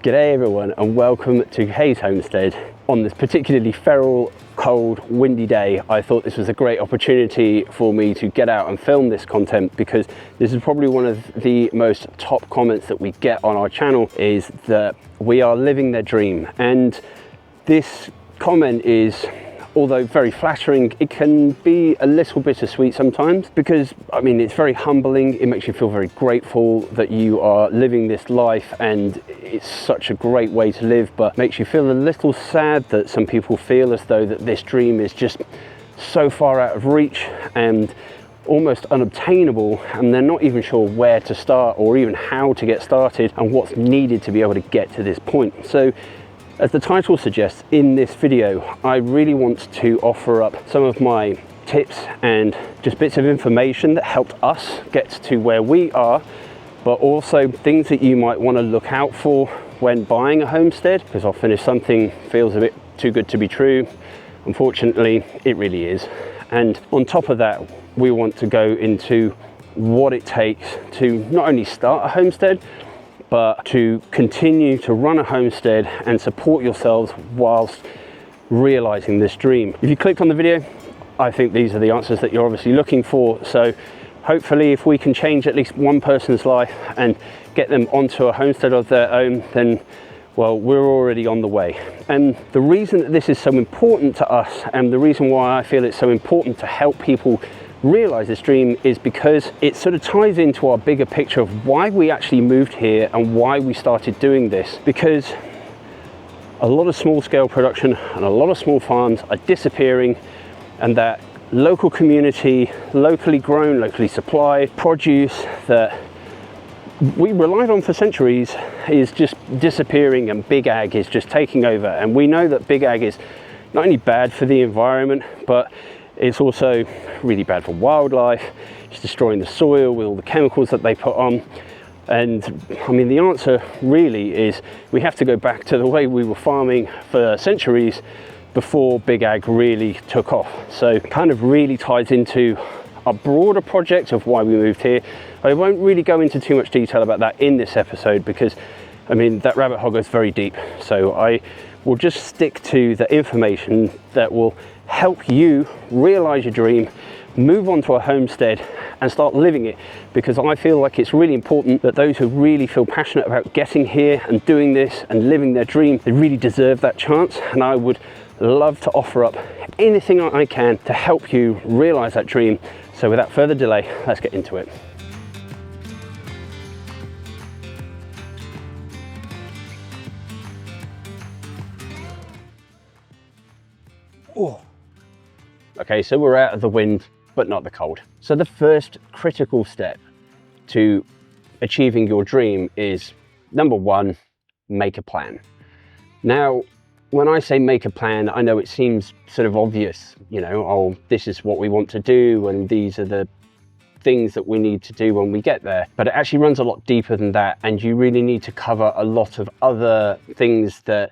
G'day everyone and welcome to Hayes Homestead. On this particularly feral, cold, windy day, I thought this was a great opportunity for me to get out and film this content because this is probably one of the most top comments that we get on our channel, is that we are living their dream. And this comment is, although very flattering, it can be a little bittersweet sometimes because, I mean, it's very humbling. It makes you feel very grateful that you are living this life and it's such a great way to live, but makes you feel a little sad that some people feel as though that this dream is just so far out of reach and almost unobtainable, and they're not even sure where to start or even how to get started and what's needed to be able to get to this point. So, as the title suggests, in this video, I really want to offer up some of my tips and just bits of information that helped us get to where we are, but also things that you might want to look out for when buying a homestead, because often if something feels a bit too good to be true, unfortunately, it really is. And on top of that, we want to go into what it takes to not only start a homestead, but to continue to run a homestead and support yourselves whilst realizing this dream. If you clicked on the video, I think these are the answers that you're obviously looking for. So hopefully if we can change at least one person's life and get them onto a homestead of their own, then, well, we're already on the way. And the reason that this is so important to us, and the reason why I feel it's so important to help people realize this dream, is because it sort of ties into our bigger picture of why we actually moved here and why we started doing this. Because a lot of small scale production and a lot of small farms are disappearing, and that local community, locally grown, locally supplied produce that we relied on for centuries is just disappearing, and big ag is just taking over. And we know that big ag is not only bad for the environment, but it's also really bad for wildlife. It's destroying the soil with all the chemicals that they put on. And I mean, the answer really is we have to go back to the way we were farming for centuries before big ag really took off. So it kind of really ties into a broader project of why we moved here. I won't really go into too much detail about that in this episode because, I mean, that rabbit hole goes very deep. So I will just stick to the information that will help you realize your dream, move on to a homestead and start living it, because I feel like it's really important that those who really feel passionate about getting here and doing this and living their dream, they really deserve that chance. And I would love to offer up anything I can to help you realize that dream. So without further delay, let's get into it. Oh. Okay, so we're out of the wind, but not the cold. So the first critical step to achieving your dream is, number one, make a plan. Now, when I say make a plan, I know it seems sort of obvious, you know, oh, this is what we want to do and these are the things that we need to do when we get there. But it actually runs a lot deeper than that, and you really need to cover a lot of other things that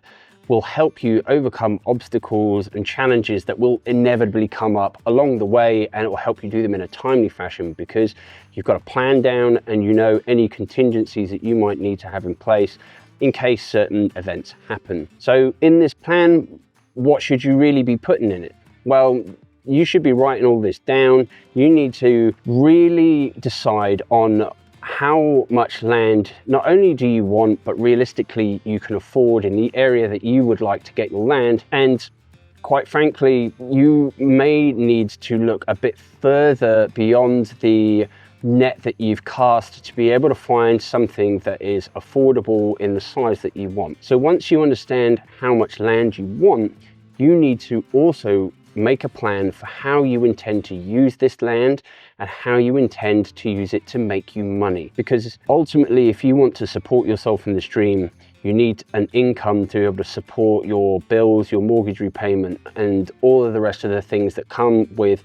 will help you overcome obstacles and challenges that will inevitably come up along the way, and it will help you do them in a timely fashion because you've got a plan down and you know any contingencies that you might need to have in place in case certain events happen. So in this plan, what should you really be putting in it? Well, you should be writing all this down. You need to really decide on how much land not only do you want, but realistically you can afford in the area that you would like to get your land. And quite frankly, you may need to look a bit further beyond the net that you've cast to be able to find something that is affordable in the size that you want. So once you understand how much land you want, you need to also make a plan for how you intend to use this land and how you intend to use it to make you money. Because ultimately, if you want to support yourself in this dream, you need an income to be able to support your bills, your mortgage repayment, and all of the rest of the things that come with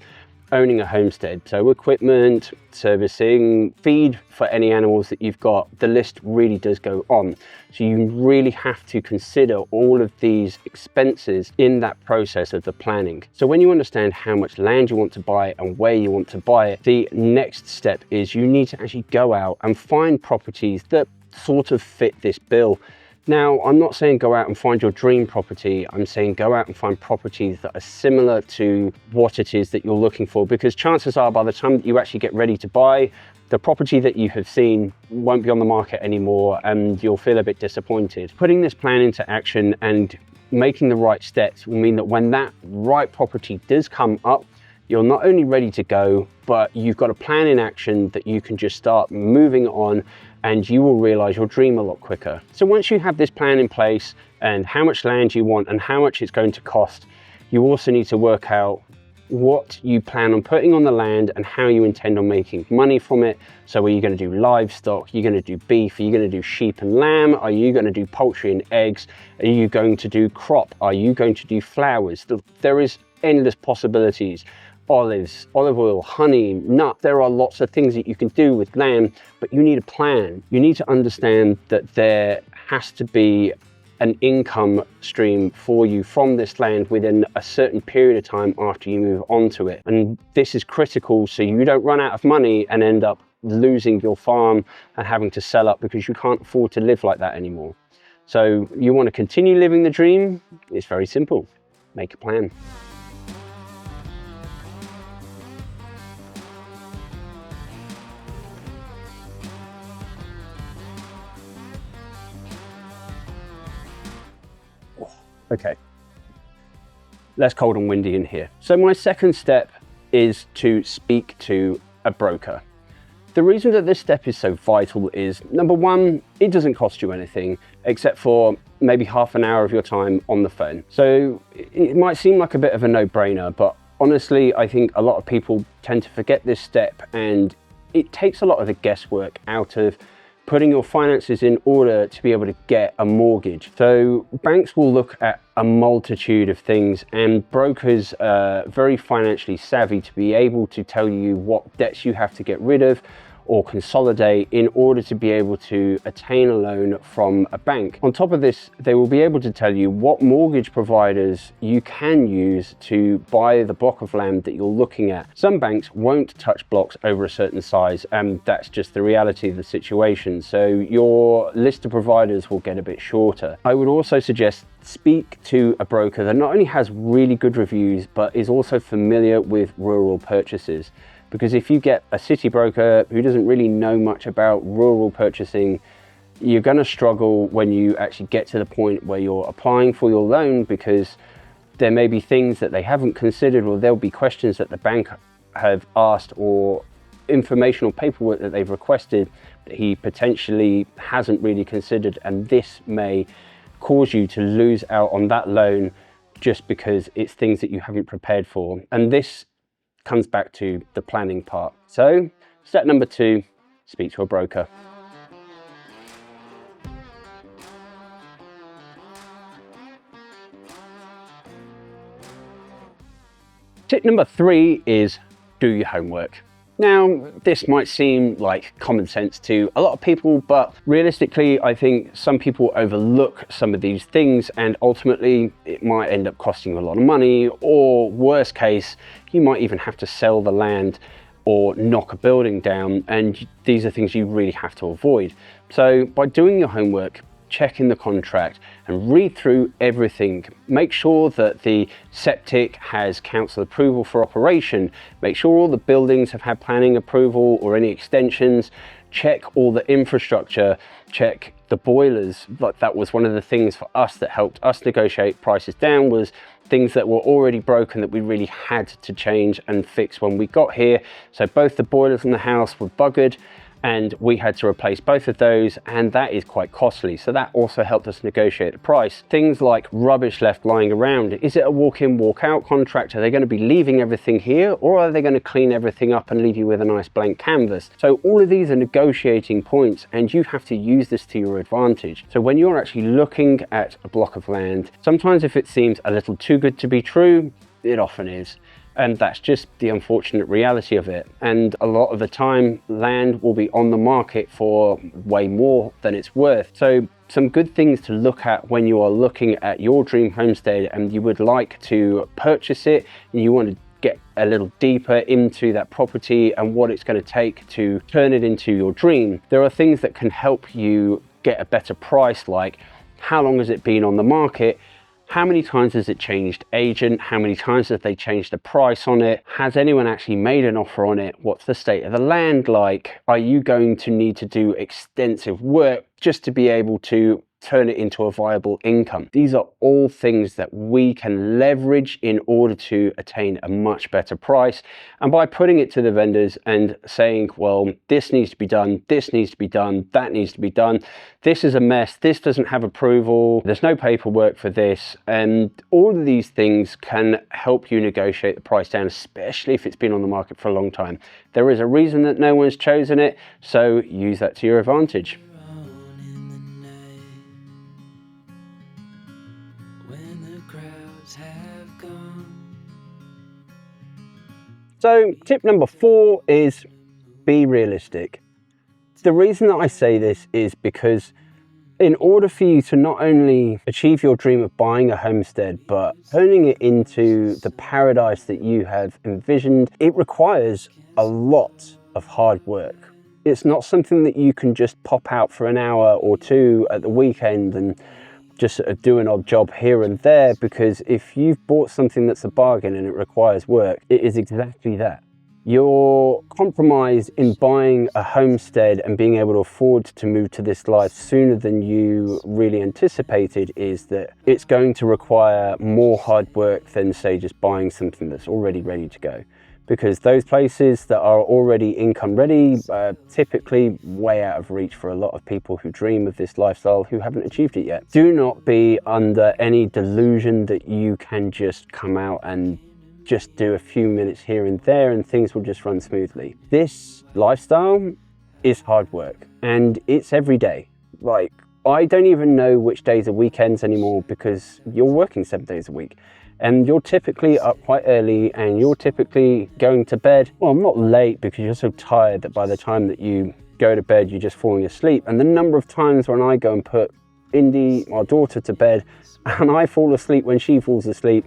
owning a homestead. So equipment, servicing, feed for any animals that you've got, the list really does go on. So you really have to consider all of these expenses in that process of the planning. So when you understand how much land you want to buy and where you want to buy it, the next step is you need to actually go out and find properties that sort of fit this bill. Now, I'm not saying go out and find your dream property. I'm saying go out and find properties that are similar to what it is that you're looking for, because chances are by the time that you actually get ready to buy, the property that you have seen won't be on the market anymore and you'll feel a bit disappointed. Putting this plan into action and making the right steps will mean that when that right property does come up, you're not only ready to go, but you've got a plan in action that you can just start moving on, and you will realize your dream a lot quicker. So once you have this plan in place and how much land you want and how much it's going to cost, you also need to work out what you plan on putting on the land and how you intend on making money from it. So are you going to do livestock? Are you going to do beef? Are you going to do sheep and lamb? Are you going to do poultry and eggs? Are you going to do crop? Are you going to do flowers? There is endless possibilities. Olives, olive oil, honey, nut. There are lots of things that you can do with land, but you need a plan. You need to understand that there has to be an income stream for you from this land within a certain period of time after you move on to it. And this is critical so you don't run out of money and end up losing your farm and having to sell up because you can't afford to live like that anymore. So you want to continue living the dream? It's very simple. Make a plan. Okay, less cold and windy in here. So my second step is to speak to a broker. The reason that this step is so vital is, number one, it doesn't cost you anything except for maybe half an hour of your time on the phone. So it might seem like a bit of a no-brainer, but honestly, I think a lot of people tend to forget this step, and it takes a lot of the guesswork out of putting your finances in order to be able to get a mortgage. So banks will look at a multitude of things, and brokers are very financially savvy to be able to tell you what debts you have to get rid of or consolidate in order to be able to attain a loan from a bank. On top of this, they will be able to tell you what mortgage providers you can use to buy the block of land that you're looking at. Some banks won't touch blocks over a certain size, and that's just the reality of the situation. So your list of providers will get a bit shorter. I would also suggest speak to a broker that not only has really good reviews, but is also familiar with rural purchases. Because if you get a city broker who doesn't really know much about rural purchasing, you're going to struggle when you actually get to the point where you're applying for your loan, because there may be things that they haven't considered, or there'll be questions that the bank have asked, or informational paperwork that they've requested that he potentially hasn't really considered, and this may cause you to lose out on that loan just because it's things that you haven't prepared for. And this comes back to the planning part. So step number 2, speak to a broker. Tip number 3 is do your homework. Now, this might seem like common sense to a lot of people, but realistically, I think some people overlook some of these things, and ultimately it might end up costing you a lot of money, or worst case, you might even have to sell the land or knock a building down, and these are things you really have to avoid. So by doing your homework, check in the contract and read through everything. Make sure that the septic has council approval for operation. Make sure all the buildings have had planning approval or any extensions. Check all the infrastructure. Check the boilers. Like, that was one of the things for us that helped us negotiate prices down, was things that were already broken that we really had to change and fix when we got here. So both the boilers in the house were buggered, and we had to replace both of those, and that is quite costly. So that also helped us negotiate the price. Things like rubbish left lying around. Is it a walk-in, walk-out contract? Are they going to be leaving everything here, or are they going to clean everything up and leave you with a nice blank canvas? So all of these are negotiating points, and you have to use this to your advantage. So when you're actually looking at a block of land, sometimes if it seems a little too good to be true, it often is. And that's just the unfortunate reality of it. And a lot of the time, land will be on the market for way more than it's worth. So some good things to look at when you are looking at your dream homestead and you would like to purchase it, and you want to get a little deeper into that property and what it's going to take to turn it into your dream. There are things that can help you get a better price, like how long has it been on the market, how many times has it changed agent, how many times have they changed the price on it, has anyone actually made an offer on it, what's the state of the land like, are you going to need to do extensive work just to be able to turn it into a viable income. These are all things that we can leverage in order to attain a much better price. And by putting it to the vendors and saying, well, this needs to be done, this needs to be done, that needs to be done, this is a mess, this doesn't have approval, there's no paperwork for this, and all of these things can help you negotiate the price down, especially if it's been on the market for a long time. There is a reason that no one's chosen it, so use that to your advantage. So tip number 4 is be realistic. The reason that I say this is because in order for you to not only achieve your dream of buying a homestead, but turning it into the paradise that you have envisioned, it requires a lot of hard work. It's not something that you can just pop out for an hour or two at the weekend and just do an odd job here and there, because if you've bought something that's a bargain and it requires work, it is exactly that. Your compromise in buying a homestead and being able to afford to move to this life sooner than you really anticipated is that it's going to require more hard work than, say, just buying something that's already ready to go. Because those places that are already income ready are typically way out of reach for a lot of people who dream of this lifestyle who haven't achieved it yet. Do not be under any delusion that you can just come out and just do a few minutes here and there and things will just run smoothly. This lifestyle is hard work and it's every day. Like, I don't even know which days are weekends anymore because you're working 7 days a week. And you're typically up quite early and you're typically going to bed, well, not late, because you're so tired that by the time that you go to bed, you're just falling asleep. And the number of times when I go and put Indy, our daughter, to bed, and I fall asleep when she falls asleep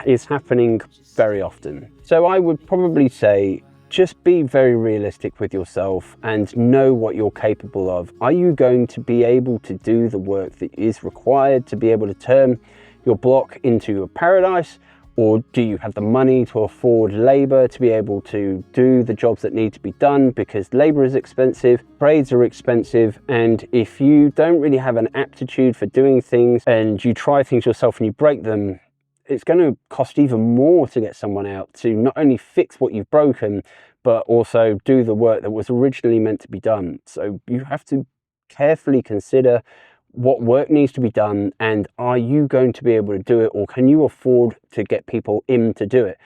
is happening very often. So I would probably say, just be very realistic with yourself and know what you're capable of. Are you going to be able to do the work that is required to be able to turn your block into a paradise, or do you have the money to afford labor to be able to do the jobs that need to be done? Because labor is expensive, trades are expensive, and if you don't really have an aptitude for doing things and you try things yourself and you break them, it's going to cost even more to get someone out to not only fix what you've broken, but also do the work that was originally meant to be done. So you have to carefully consider what work needs to be done, and are you going to be able to do it, or can you afford to get people in to do it?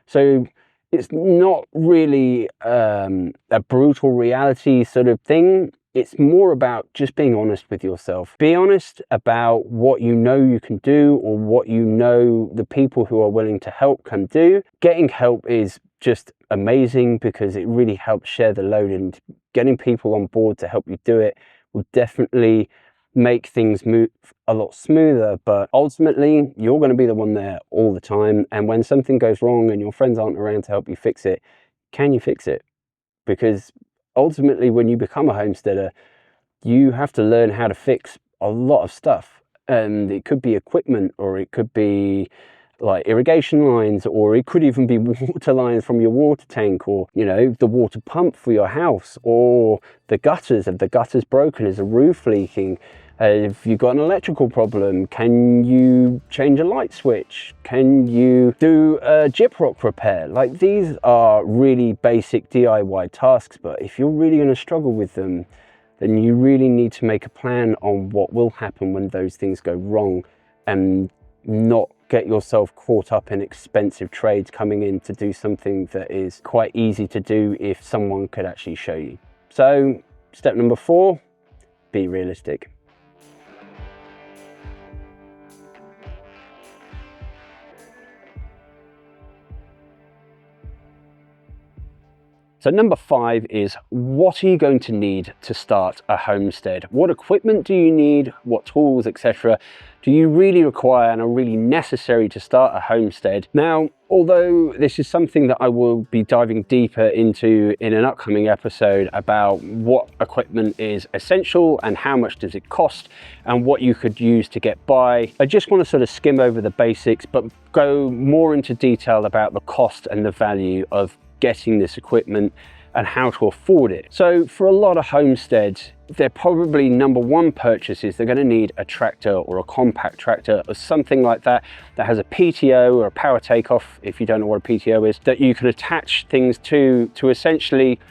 So it's not really a brutal reality sort of thing. It's more about just being honest with yourself. Be honest about what you know you can do, or what you know the people who are willing to help can do. Getting help is just amazing because it really helps share the load, and getting people on board to help you do it will definitely make things move a lot smoother. But ultimately, you're going to be the one there all the time, and when something goes wrong and your friends aren't around to help you fix it, can you fix it? Because ultimately, when you become a homesteader, you have to learn how to fix a lot of stuff, and it could be equipment, or it could be like irrigation lines, or it could even be water lines from your water tank, or, you know, the water pump for your house, or the gutters. If the gutter's broken, is the roof leaking? If you've got an electrical problem, can you change a light switch? Can you do a gyprock repair? Like, these are really basic DIY tasks, but if you're really going to struggle with them, then you really need to make a plan on what will happen when those things go wrong, and not get yourself caught up in expensive trades coming in to do something that is quite easy to do if someone could actually show you. So step number 4, be realistic. So number 5 is, what are you going to need to start a homestead? What equipment do you need? What tools, etc. do you really require and are really necessary to start a homestead? Now, although this is something that I will be diving deeper into in an upcoming episode about what equipment is essential and how much does it cost and what you could use to get by, I just want to sort of skim over the basics but go more into detail about the cost and the value of getting this equipment and how to afford it. So for a lot of homesteads, they're probably number one purchases, they're going to need a tractor or a compact tractor or something like that that has a PTO or a power takeoff, if you don't know what a PTO is, that you can attach things to essentially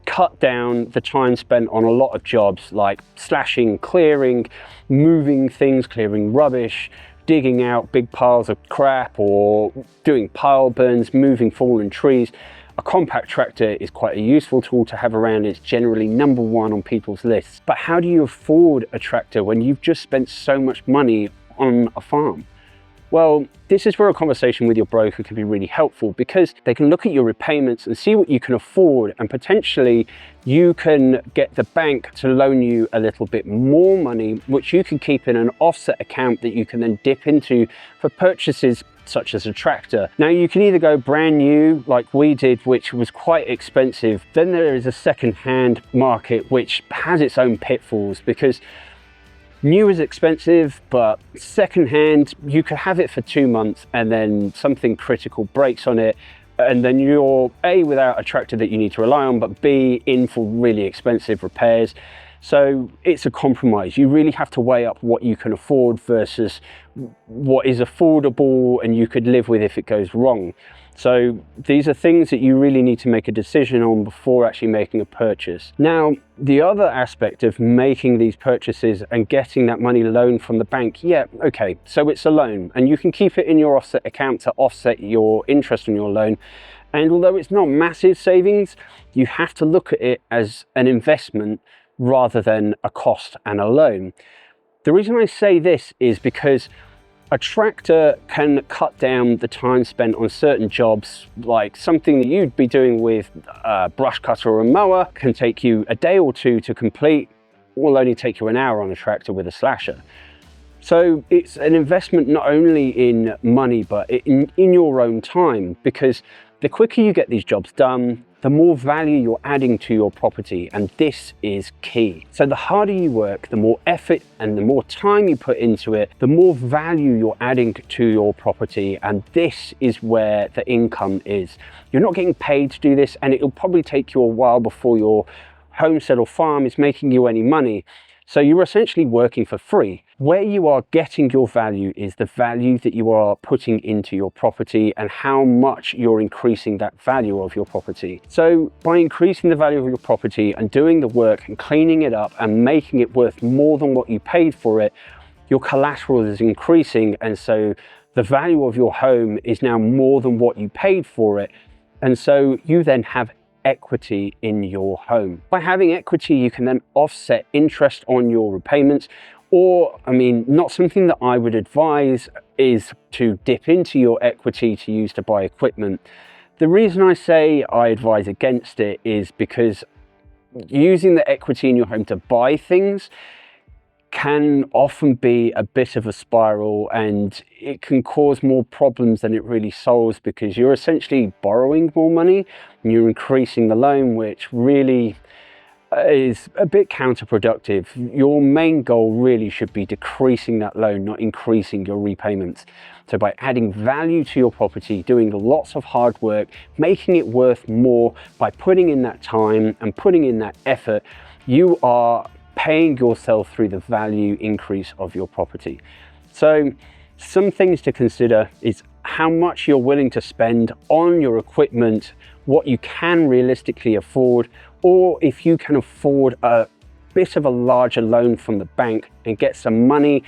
cut down the time spent on a lot of jobs like slashing, clearing, moving things, clearing rubbish, digging out big piles of crap or doing pile burns, moving fallen trees. A compact tractor is quite a useful tool to have around. It's generally number one on people's lists. But how do you afford a tractor when you've just spent so much money on a farm? Well, this is where a conversation with your broker can be really helpful, because they can look at your repayments and see what you can afford, and potentially you can get the bank to loan you a little bit more money, which you can keep in an offset account that you can then dip into for purchases such as a tractor. Now, you can either go brand new like we did, which was quite expensive. Then there is a second-hand market which has its own pitfalls, because new is expensive, but second-hand, you could have it for 2 months and then something critical breaks on it, and then you're A, without a tractor that you need to rely on, but B, in for really expensive repairs. So it's a compromise. You really have to weigh up what you can afford versus what is affordable and you could live with if it goes wrong. So these are things that you really need to make a decision on before actually making a purchase. Now, the other aspect of making these purchases and getting that money loaned from the bank, yeah, okay, so it's a loan and you can keep it in your offset account to offset your interest on your loan. And although it's not massive savings, you have to look at it as an investment rather than a cost and a loan. The reason I say this is because a tractor can cut down the time spent on certain jobs, like something that you'd be doing with a brush cutter or a mower can take you a day or two to complete, will only take you an hour on a tractor with a slasher. So it's an investment not only in money, but in your own time, because the quicker you get these jobs done, the more value you're adding to your property, and this is key. So the harder you work, the more effort and the more time you put into it, the more value you're adding to your property, and this is where the income is. You're not getting paid to do this, and it'll probably take you a while before your homestead or farm is making you any money. So you're essentially working for free. Where you are getting your value is the value that you are putting into your property and how much you're increasing that value of your property. So by increasing the value of your property and doing the work and cleaning it up and making it worth more than what you paid for it, your collateral is increasing, and so the value of your home is now more than what you paid for it. And so you then have equity in your home. By having equity, you can then offset interest on your repayments, or, I mean, not something that I would advise is to dip into your equity to use to buy equipment. The reason I say I advise against it is because using the equity in your home to buy things can often be a bit of a spiral, and it can cause more problems than it really solves, because you're essentially borrowing more money and you're increasing the loan, which really is a bit counterproductive. Your main goal really should be decreasing that loan, not increasing your repayments. So by adding value to your property, doing lots of hard work, making it worth more by putting in that time and putting in that effort, you are paying yourself through the value increase of your property. So some things to consider is how much you're willing to spend on your equipment, what you can realistically afford, or if you can afford a bit of a larger loan from the bank and get some money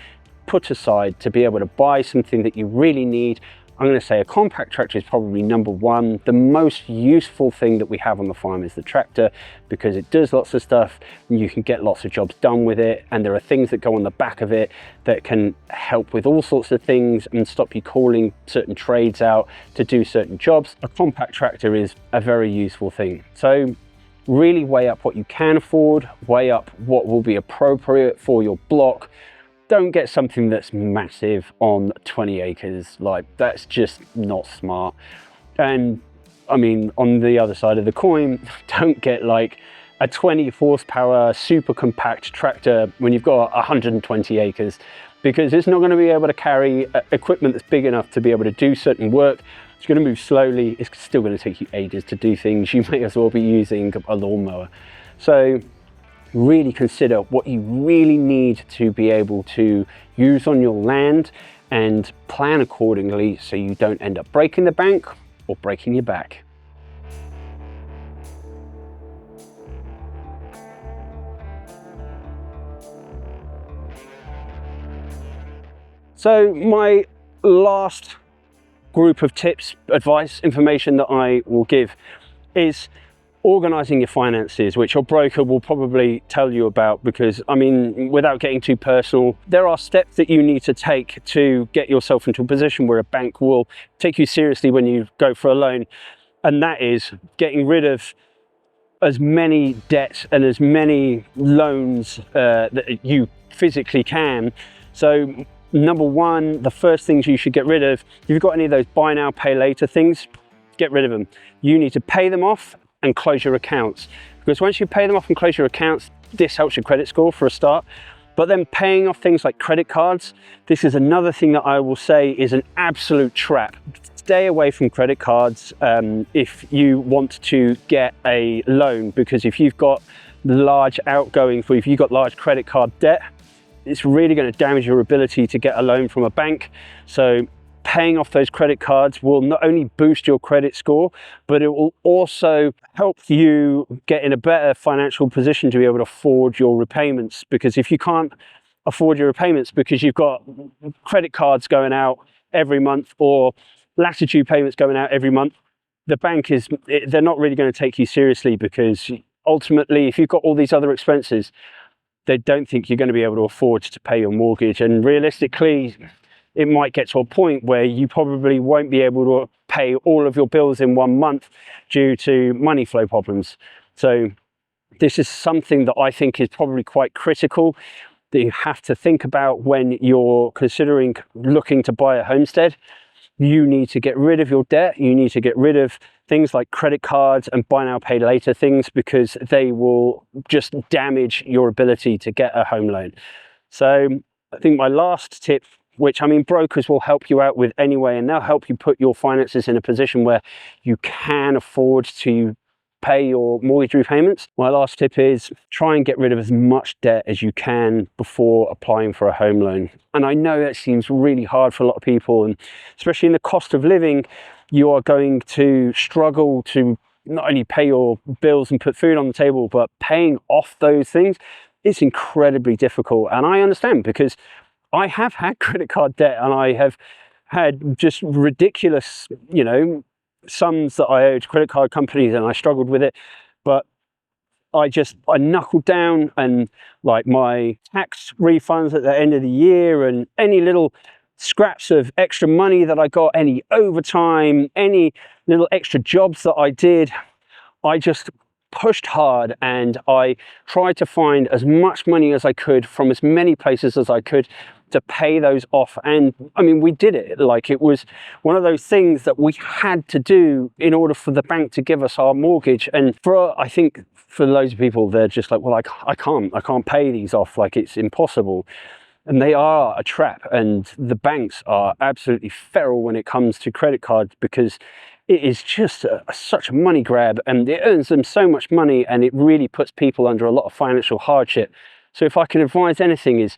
put aside to be able to buy something that you really need, I'm going to say a compact tractor is probably number one. The most useful thing that we have on the farm is the tractor, because it does lots of stuff and you can get lots of jobs done with it, and there are things that go on the back of it that can help with all sorts of things and stop you calling certain trades out to do certain jobs. A compact tractor is a very useful thing. So really weigh up what you can afford, weigh up what will be appropriate for your block. Don't get something that's massive on 20 acres, like that's just not smart. And I mean, on the other side of the coin, don't get like a 20 horsepower super compact tractor when you've got 120 acres, because it's not going to be able to carry equipment that's big enough to be able to do certain work. It's going to move slowly. It's still going to take you ages to do things. You may as well be using a lawnmower. So really consider what you really need to be able to use on your land and plan accordingly so you don't end up breaking the bank or breaking your back. So my last group of tips, advice, information that I will give is organizing your finances, which your broker will probably tell you about, because I mean, without getting too personal, there are steps that you need to take to get yourself into a position where a bank will take you seriously when you go for a loan. And that is getting rid of as many debts and as many loans that you physically can. So number one, the first things you should get rid of, if you've got any of those buy now, pay later things, get rid of them. You need to pay them off and close your accounts, because once you pay them off and close your accounts, this helps your credit score for a start. But then paying off things like credit cards, this is another thing that I will say is an absolute trap. Stay away from credit cards if you want to get a loan, because if you've got large outgoings, or if you've got large credit card debt, it's really going to damage your ability to get a loan from a bank. So paying off those credit cards will not only boost your credit score, but it will also help you get in a better financial position to be able to afford your repayments. Because if you can't afford your repayments because you've got credit cards going out every month or latitude payments going out every month, the bank they're not really going to take you seriously, because ultimately, if you've got all these other expenses, they don't think you're going to be able to afford to pay your mortgage. And realistically, it might get to a point where you probably won't be able to pay all of your bills in 1 month due to money flow problems. So this is something that I think is probably quite critical that you have to think about when you're considering looking to buy a homestead. You need to get rid of your debt. You need to get rid of things like credit cards and buy now, pay later things, because they will just damage your ability to get a home loan. So I think my last tip, which I mean, brokers will help you out with anyway, and they'll help you put your finances in a position where you can afford to pay your mortgage repayments. My last tip is try and get rid of as much debt as you can before applying for a home loan. And I know that seems really hard for a lot of people, and especially in the cost of living, you are going to struggle to not only pay your bills and put food on the table, but paying off those things, it's incredibly difficult. And I understand, because I have had credit card debt, and I have had just ridiculous, sums that I owed credit card companies, and I struggled with it. But I knuckled down, and like my tax refunds at the end of the year and any little scraps of extra money that I got, any overtime, any little extra jobs that I did, I just pushed hard, and I tried to find as much money as I could from as many places as I could to pay those off. And I mean, we did it. Like, it was one of those things that we had to do in order for the bank to give us our mortgage. And I think for loads of people, they're just like, well, I can't pay these off, like it's impossible. And they are a trap, and the banks are absolutely feral when it comes to credit cards, because it is just such a money grab, and it earns them so much money, and it really puts people under a lot of financial hardship. So if I can advise anything, is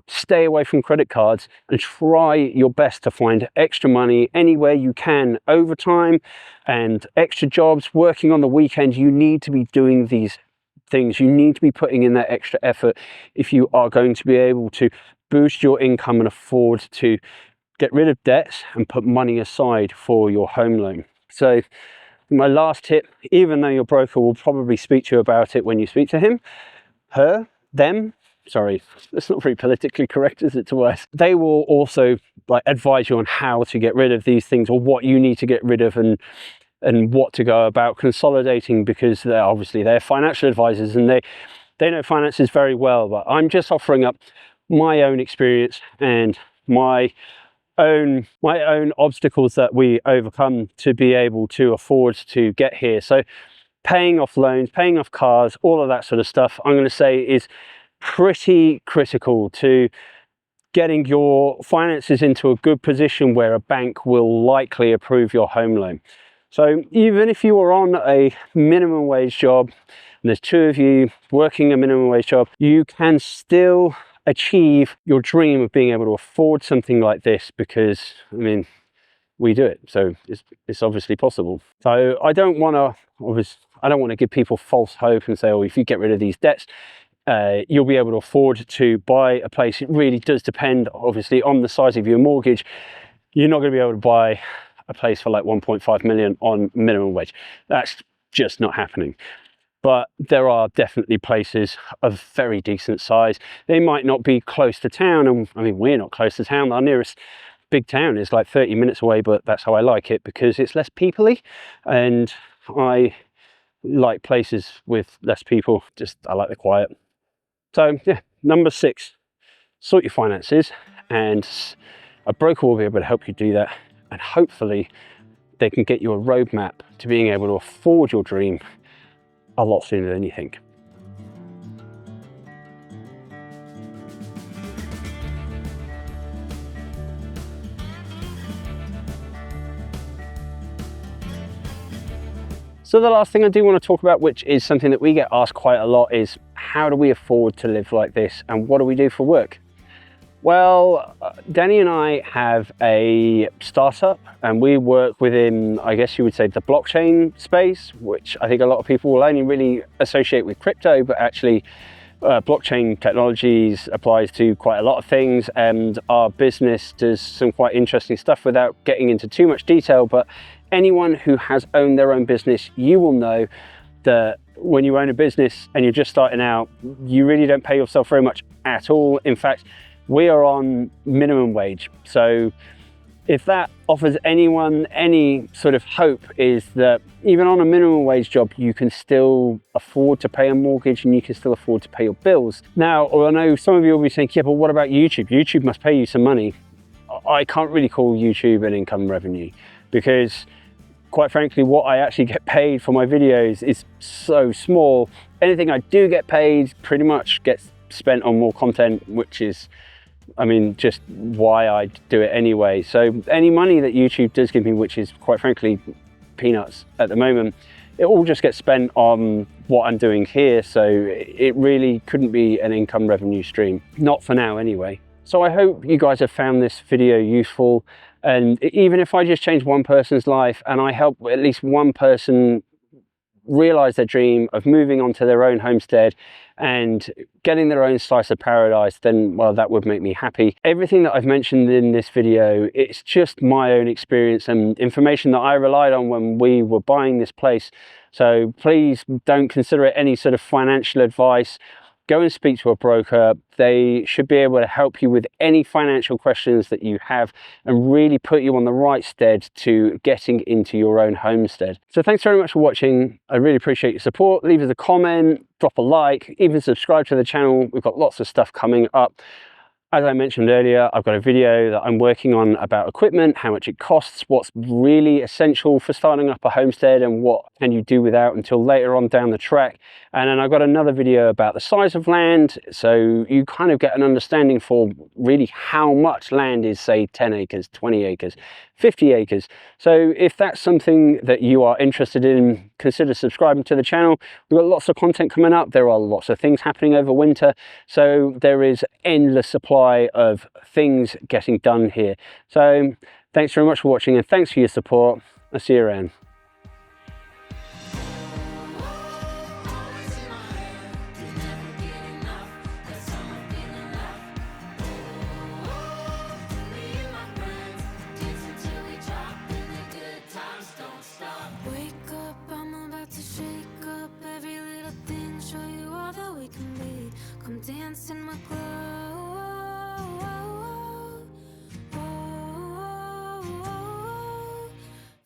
stay away from credit cards and try your best to find extra money anywhere you can, overtime and extra jobs, working on the weekend. You need to be doing these things. You need to be putting in that extra effort if you are going to be able to boost your income and afford to get rid of debts and put money aside for your home loan. So my last tip, even though your broker will probably speak to you about it when you speak to him, her, them, sorry, that's not very politically correct, is it, to us? They will also like advise you on how to get rid of these things, or what you need to get rid of, and what to go about consolidating, because they're financial advisors and they know finances very well. But I'm just offering up my own experience and my own obstacles that we overcome to be able to afford to get here. So paying off loans, paying off cars, all of that sort of stuff, I'm going to say is pretty critical to getting your finances into a good position where a bank will likely approve your home loan. So even if you are on a minimum wage job, and there's two of you working a minimum wage job, you can still achieve your dream of being able to afford something like this, because I mean, we do it, so it's obviously possible. So I don't want to give people false hope and say, oh, if you get rid of these debts, you'll be able to afford to buy a place. It really does depend, obviously, on the size of your mortgage. You're not going to be able to buy a place for like 1.5 million on minimum wage. That's just not happening. But there are definitely places of very decent size. They might not be close to town, and I mean, we're not close to town. Our nearest big town is like 30 minutes away, but that's how I like it, because it's less people-y, and I like places with less people. I like the quiet. So yeah, number 6, sort your finances, and a broker will be able to help you do that, and hopefully they can get you a roadmap to being able to afford your dream a lot sooner than you think. So the last thing I do want to talk about, which is something that we get asked quite a lot, is how do we afford to live like this, and what do we do for work? Well, Danny and I have a startup, and we work within, I guess you would say, the blockchain space, which I think a lot of people will only really associate with crypto, but actually blockchain technologies applies to quite a lot of things, and our business does some quite interesting stuff without getting into too much detail. But anyone who has owned their own business, you will know that when you own a business and you're just starting out, you really don't pay yourself very much at all. In fact, we are on minimum wage. So if that offers anyone any sort of hope, is that even on a minimum wage job, you can still afford to pay a mortgage and you can still afford to pay your bills. Now, I know some of you will be saying, yeah, but what about YouTube? YouTube must pay you some money. I can't really call YouTube an income revenue, because quite frankly, what I actually get paid for my videos is so small. Anything I do get paid pretty much gets spent on more content, which is, I mean, just why I do it anyway. So any money that YouTube does give me, which is quite frankly peanuts at the moment, it all just gets spent on what I'm doing here. So it really couldn't be an income revenue stream, not for now anyway. So I hope you guys have found this video useful, and even if I just change one person's life and I help at least one person realize their dream of moving on to their own homestead and getting their own slice of paradise, then, well, that would make me happy. Everything that I've mentioned in this video, it's just my own experience and information that I relied on when we were buying this place. So please don't consider it any sort of financial advice. Go and speak to a broker. They should be able to help you with any financial questions that you have and really put you on the right stead to getting into your own homestead. So thanks very much for watching. I really appreciate your support. Leave us a comment, drop a like, even subscribe to the channel. We've got lots of stuff coming up. As I mentioned earlier, I've got a video that I'm working on about equipment, how much it costs, what's really essential for starting up a homestead, and what can you do without until later on down the track. And then I've got another video about the size of land, so you kind of get an understanding for really how much land is, say, 10 acres, 20 acres, 50 acres. So if that's something that you are interested in, consider subscribing to the channel. We've got lots of content coming up. There are lots of things happening over winter, so there is endless supply of things getting done here. So thanks very much for watching, and thanks for your support. I'll see you around.